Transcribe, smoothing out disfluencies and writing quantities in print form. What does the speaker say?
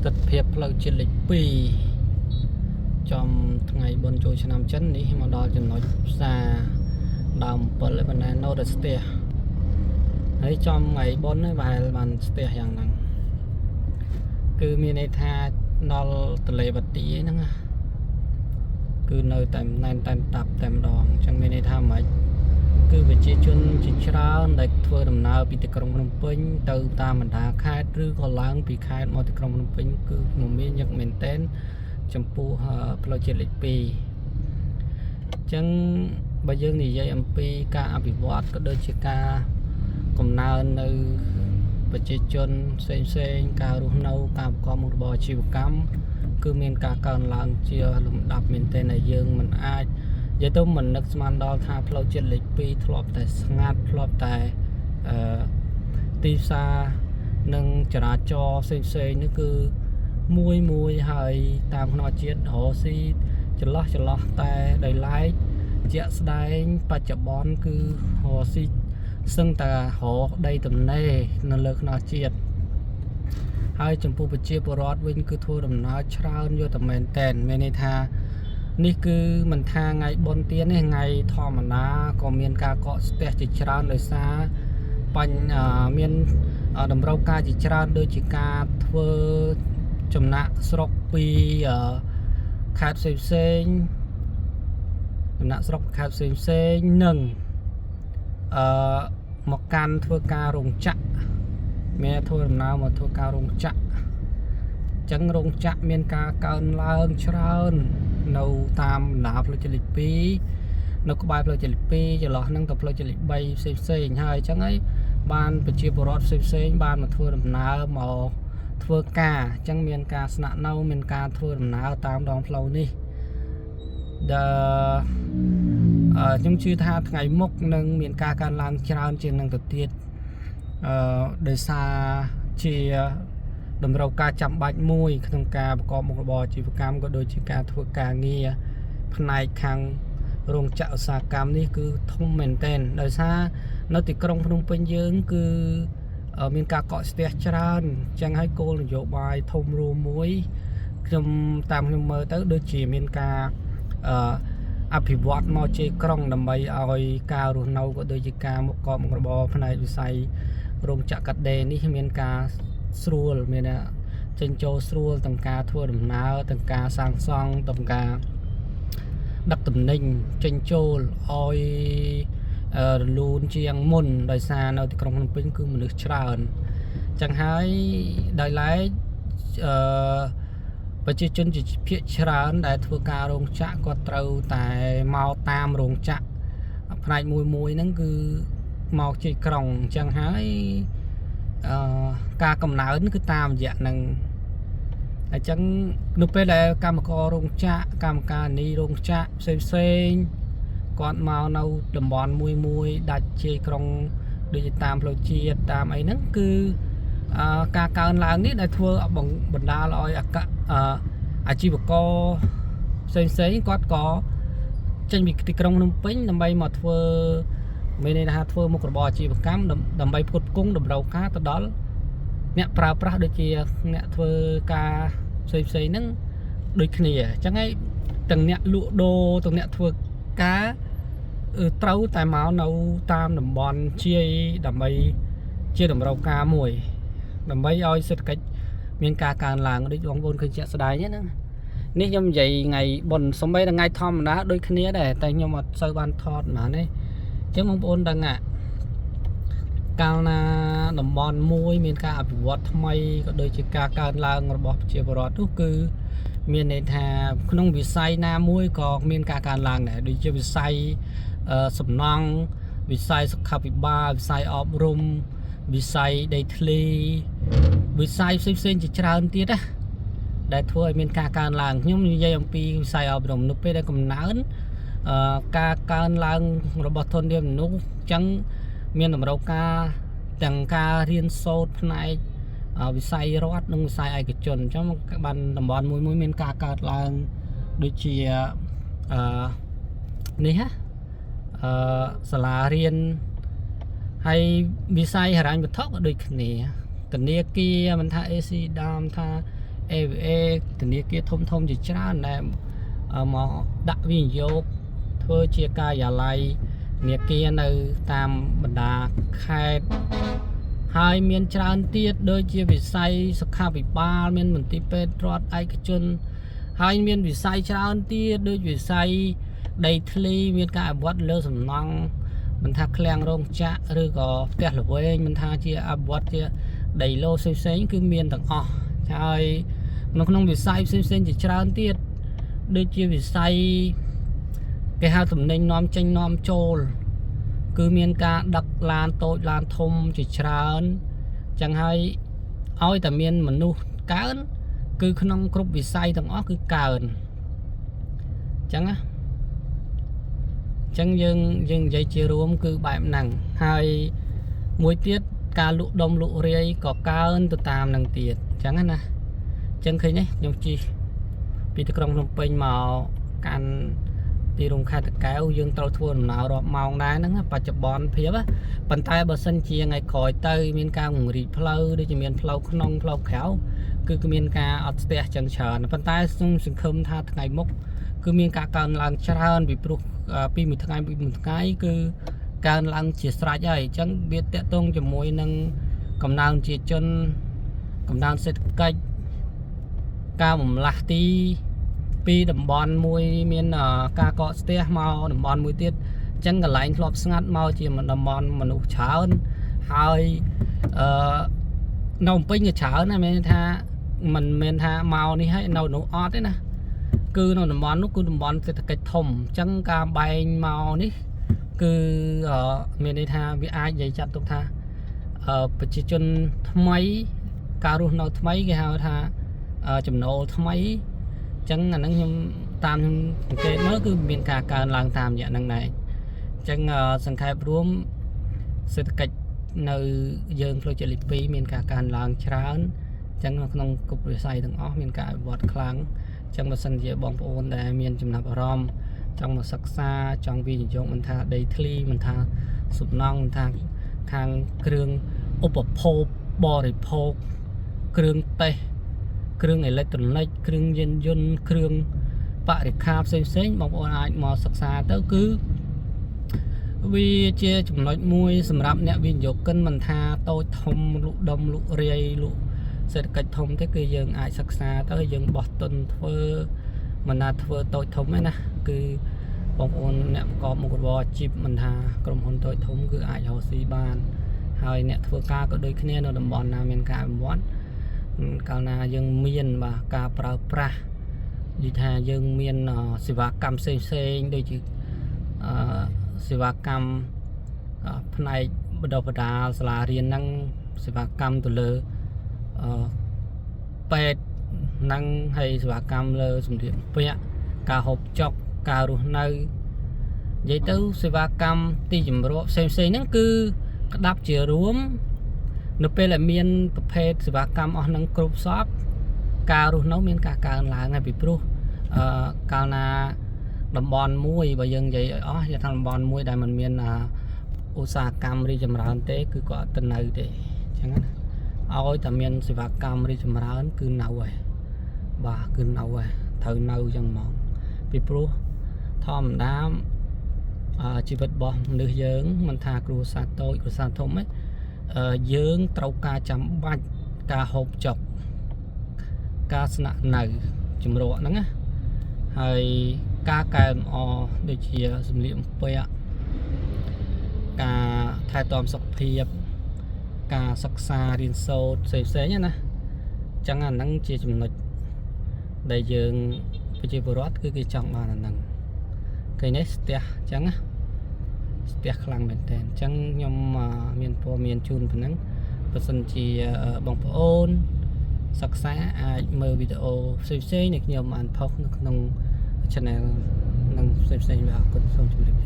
Tật phiệp lâu trên lịch pi trong ngày buồn trôi cho năm chân đi mà đo cho nó xa đầm bớt lại bên này nó được stay ấy trong ngày bốn ấy vài bàn stay hàng năng cứ miền này tha nó từ lệ vật tí nữa cứ nơi tầm nan tầm tập tầm đòn trong miền này tha mấy cứ về chia chun chỉ ra để thưa đầm nào bị tịch công nông pin từ ta mình đã khai rư còn láng bị khai mọi tịch công nông pin cứ một miền nhật miền tên trong pu project lịch pi chẳng bây giờ thì dây MP ca bị vọt có đôi chiếc ca cùng nào nơi về chia chun sen ca ruộng nâu ca có một bò chiều cắm cứ miền ca cần láng chia lùm đập miền tên này dương mình ai vậy tôi mình được man đo tha flow trên lịch pi thọp tại ngắt thọp tại ti xa nâng trả cho sen nó cứ mùi hơi tam nó chết họ si chả lót tại đầy lái chẹt đai ba chợ bón cứ họ si sưng ta họ đây tầm này nó lực nó chết hai chấm pu bạch chia bọt vinh cứ thua đầm nó trao vô tầm mền tèn mền này thaนี่คือมันทางไงบนเตียนนี่ไงทอมันนะก็มีนกาเกาะสเตจิจรานเลยซาปัญมีนดำเรากาจิจรานโดยจิกาเทอจำนะสรกปีขาดเซนจำนะสรกขาดเซนหนึ่งหมกการเทอการงจักแม่ทัวดำน้ำมาทัวการงจักจังรงจักมีนกาเกินลางชราនៅតាមណាផ្លូវចលិពីនៅក្បែរផ្លូវចលិពីចន្លោះហ្នឹងទៅផ្លូវចលិ3ផ្សេងហើយអញ្ចឹងហើយបានប្រជាពលរដ្ឋផ្សេងបានមកធ្វើដំណើរមកធ្វើការអញ្ចឹងមានការស្នាក់នៅមានការធ្វើដំណើរតាមដងផ្លូវនេះខ្ញុំជឿថាថ្ងៃមុខនឹងមានការកើនឡើងច្រើនជាងនឹងទៅទៀតដោយសារជាតម្រូវការចាំបាច់មួយក្នុងការប្រកបមុខរបរអាជីវកម្មក៏ដូចជាការធ្វើការងារផ្នែកខាងរោងចក្រឧស្សាហកម្មនេះគឺធំមែនទែនដោយសារនៅទីក្រុងភ្នំពេញយើងគឺមានការកកស្ទះច្រើនចឹងហើយគោលនយោបាយធំរួមមួយខ្ញុំមើលទៅដូចជាមានការអភិវឌ្ឍមកជាក្រុងដើម្បីឲ្យការរស់នៅក៏ដូចជាការប្រកបមុខរបរផ្នែកវិស័យរោងចក្រកាត់ដេរនេះមានការស្រួលមានចេញចូលស្រួលទាំងការធ្វើដំណើរទាំងការសាងសង់ទាំងការដឹកទំនិញចេញចូលឲ្យរលូនជាងមុនដោយសារនៅទីក្រុងភ្នំពេញគឺមនុស្សច្រើនចឹងហើយដោយឡែកប្រជាជនជាភាគច្រើនដែលធ្វើការរោងចក្រគាត់ត្រូវតែមកតាមរោងចក្រផ្នែកមួយហ្នឹងគឺមកជាក្រុងចឹងហើយការកំណើតគឺតាមរយៈនឹងអញ្ចឹងនៅពេលដែលកម្មកររោងចក្រកម្មការនីរោងចក្រផ្សេងគាត់មកនៅតំបន់មួយដាច់ជាក្រុងដូចតាមផ្លូវជាតិតាមអីហ្នឹងគឺការកើនឡើងនេះដែលធ្វើបណ្ដាលឲ្យអាជីវករផ្សេងគាត់ក៏ចេញពីទីក្រុងភ្នំពេញដើម្បីមកធ្វើមានន័យថាធ្វើមុខរបរអាជីវកម្មដើម្បីផ្គត់ផ្គង់តម្រូវការទៅដល់អ្នកប្រើប្រាស់ដូចជាអ្នកធ្វើការផ្សេងហ្នឹងដូចគ្នាអញ្ចឹងហើយទាំងអ្នកលក់ដូរទាំងអ្នកធ្វើការត្រូវតែមកនៅតាមតំបន់ជាដើម្បីជាតម្រូវការមួយដើម្បីឲ្យសេដ្ឋកិច្ចមានការកើនឡើងដូចបងប្អូនឃើញជាក់ស្ដែងហ្នឹងនេះខ្ញុំនិយាយថ្ងៃបុណ្យសំបីថ្ងៃធម្មតាដូចគ្នាដែរតែខ្ញុំអត់សូវបានថតហ្មងទេចឹងបងប្អូនដឹងកាលណាតំបន់មួយមានការអភិវឌ្ឍថ្មីក៏ដូចជាការកើនឡើងរបស់ប្រជាពលរដ្ឋនោះគឺមានន័យថាក្នុងវិស័យណាមួយក៏មានការកើនឡើងដែរដូចជាវិស័យសំណង់វិស័យសុខាភិបាលវិស័យអប់រំវិស័យដីធ្លីវិស័យផ្សេងជាច្រើនទៀតណាដែលធ្វើឲ្យមានការកើនឡើងខ្ញុំនិយាយអំពីវិស័យអប់រំនៅពេលដែលកំណើនការកើនឡើងរបស់ធនធានមនុស្សចឹងមានតម្រូវការទាំងការរៀនសូត្រផ្នែកវិស័យរដ្ឋនិងវិស័យឯកជនអញ្ចឹងបានតំបន់មួយមានការកើតឡើងដូចជានេះហ៎សាលារៀនហើយវិស័យហិរញ្ញវត្ថុក៏ដូចគ្នាធនាគារមិនថា AC ដើមថា AVA ធនាគារធំជាច្រើនដែលមកដាក់វិនិយោគធ្វើជាការិយាល័យធនាគារនៅតាមបណ្ដាខេត្តហើយមានច្រើនទៀតដូចជាវិស័យសុខាភិបាលមានមន្ទីរពេទ្យរដ្ឋឯកជនហើយមានវិស័យច្រើនទៀតដូចវិស័យដីធ្លីមានការអភិវឌ្ឍលើសំណង់មិនថាឃ្លាំងរោងចក្រឬក៏ផ្ទះល្វែងមិនថាជាអភិវឌ្ឍជាដីឡូផ្សេងគឺមានទាំងអស់ហើយក្នុងវិស័យផ្សេងជាច្រើនទៀតដូចជាវិស័យគេហៅតំណែងនាំចេញនាំចូលគឺមានការដឹកឡានតូចឡានធំជាច្រើនចឹងហើយឲ្យតែមានមនុស្សកើនគឺក្នុងគ្រប់វិស័យទាំងអស់គឺកើនចឹងណាចឹងយើងនិយាយជារួមគឺបែបហ្នឹងហើយមួយទៀតការលក់ដុំលក់រាយក៏កើនទៅតាមនឹងទៀតចឹងណាចឹងឃើញទេខ្ញុំជិះពីទីក្រុងភ្នំពេញមកកាន់ទីរួមខេត្តតាកែវយើងត្រូវធ្វើដំណើររាប់ម៉ោងដែរហ្នឹងបច្ចុប្បន្នភាពប៉ុន្តែបើសិនជាថ្ងៃក្រោយទៅមានការពង្រីកផ្លូវដូចជាមានផ្លូវក្នុងផ្លូវក្រៅគឺមានការអត់ស្ទះចឹងច្រើនប៉ុន្តែខ្ញុំសង្ឃឹមថាថ្ងៃមុខគឺមានការកើនឡើងច្រើនពីព្រោះពីមួយថ្ងៃគឺកើនឡើងជាស្រេចហើយអញ្ចឹងវាតកតងជាមួយនឹងកំណើនជាជនកំណើនសេដ្ឋកិច្ចការបំលាស់ទីពីតំបន់មួយមានការកកស្ទះមកតំបន់មួយទៀតអញ្ចឹងកន្លែងធ្លាប់ស្ងាត់មកជាតំបន់មនុស្សច្រើនហើយនៅភ្នំពេញក៏ច្រើនដែរមានថាមិនមែនថាមកនេះហើយនៅនោះអត់ទេណាគឺនៅតំបន់នោះគឺតំបន់សេដ្ឋកិច្ចធំអញ្ចឹងការបែងមកនេះគឺមានន័យថាវាអាចនិយាយចាត់ទុកថាប្រជាជនថ្មីការរស់នៅថ្មីគេហៅថាចំណូលថ្មីអញ្ចឹងអាហ្នឹងខ្ញុំតាមខ្ញុំសង្កេតមើលគឺមានការកើនឡើងតាមរយៈហ្នឹងដែរអញ្ចឹងសង្ខេបរួមសេដ្ឋកិច្ចនៅយើងផ្លូវជាតិលេខ2មានការកើនឡើងច្រើនអញ្ចឹងនៅក្នុងគ្រប់វិស័យទាំងអស់មានការអភិវឌ្ឍខ្លាំងអញ្ចឹងបើសិនជាបងប្អូនដែលមានចំណាប់អារម្មណ៍ចង់មកសិក្សាចង់វិនិយោគមិនថាដីធ្លីមិនថាសំណង់មិនថាខាងគ្រឿងឧបភោគបរិភោគគ្រឿងទេសគ្រឿងអេឡិចត្រូនិកគ្រឿងយានយន្តគ្រឿងបរិក្ខារផ្សេងបងប្អូនអាចមកសិក្សាទៅគឺវាជាចំណុចមួយសម្រាប់អ្នកវិនិយោគិនមិនថាតូចធំលក់ដុំលក់រាយលក់សេដ្ឋកិច្ចធំទេគឺយើងអាចសិក្សាទៅយើងបោះទុនធ្វើមិនថាធ្វើតូចធំទេណាគឺបងប្អូនអ្នកប្រកបមុខរបរអាជីពមិនថាក្រុមហ៊ុនតូចធំគឺអាចរកស៊ីបានហើយអ្នកធ្វើការក៏ដូចគ្នានៅតំបន់ណាមានការអភិវឌ្ឍកាលណាយើងមានបាទការប្រើប្រាស់និយាយថាយើងមានសេវាកម្មផ្សេងដូចជាសេវាកម្មផ្នែកបណ្ដុះបណ្ដាលសាលារៀនហ្នឹងសេវាកម្មទៅលើពេទ្យហ្នឹងហើយសេវាកម្មលើសម្ភារៈពាក់ការហូបចុកការរស់នៅនិយាយទៅសេវាកម្មទីជម្រកផ្សេងហ្នឹងគឺក្តាប់ជារួមនៅពេលដែលមានប្រភេទសេវាកម្មអស់ហ្នឹងគ្រប់សពការរស់នៅមានការកើនឡើងហើយពីព្រោះកាលណាតំបន់មួយបើយើងនិយាយឲ្យអស់ជាថាតំបន់មួយដែលมันមានឧស្សាហកម្មរីចម្រើនទេគឺក៏អត់ទៅនៅទេអញ្ចឹងណាឲ្យតែមានសេវាកម្មរីចម្រើនគឺនៅហើយបាទគឺនៅហើយត្រូវនៅអញ្ចឹងហ្មងពីព្រោះធម្មតាជីវិតរបស់មនុស្សយើងមិនថាគ្រួសារតូចគ្រួសារធំទេយើងត្រូវការចាំបាច់ការហូបចុកការស្នាក់នៅជំរកហ្នឹងណាហើយការកែលម្អដូចជាសម្លៀកបំពាក់ការថែទាំសុខភាពការសិក្សារៀនសូត្រផ្សេងណាអញ្ចឹងអាហ្នឹងជាចំណុចដែលយើងប្រជាពលរដ្ឋគឺគេចង់បានអាហ្នឹងគេនេះស្ទះអញ្ចឹងណាស្ទះខ្លាំងមែនតើអញ្ចឹងខ្ញុំមានព័ត៌មានជូនប៉ុណ្ណឹងបើសិនជាបងប្អូនសិក្សាអាចមើលវីដេអូផ្សេងៗនៃខ្ញុំបានផុសនៅក្នុង channel នឹងផ្សេងៗបាទអរគុណសូមជម្រាប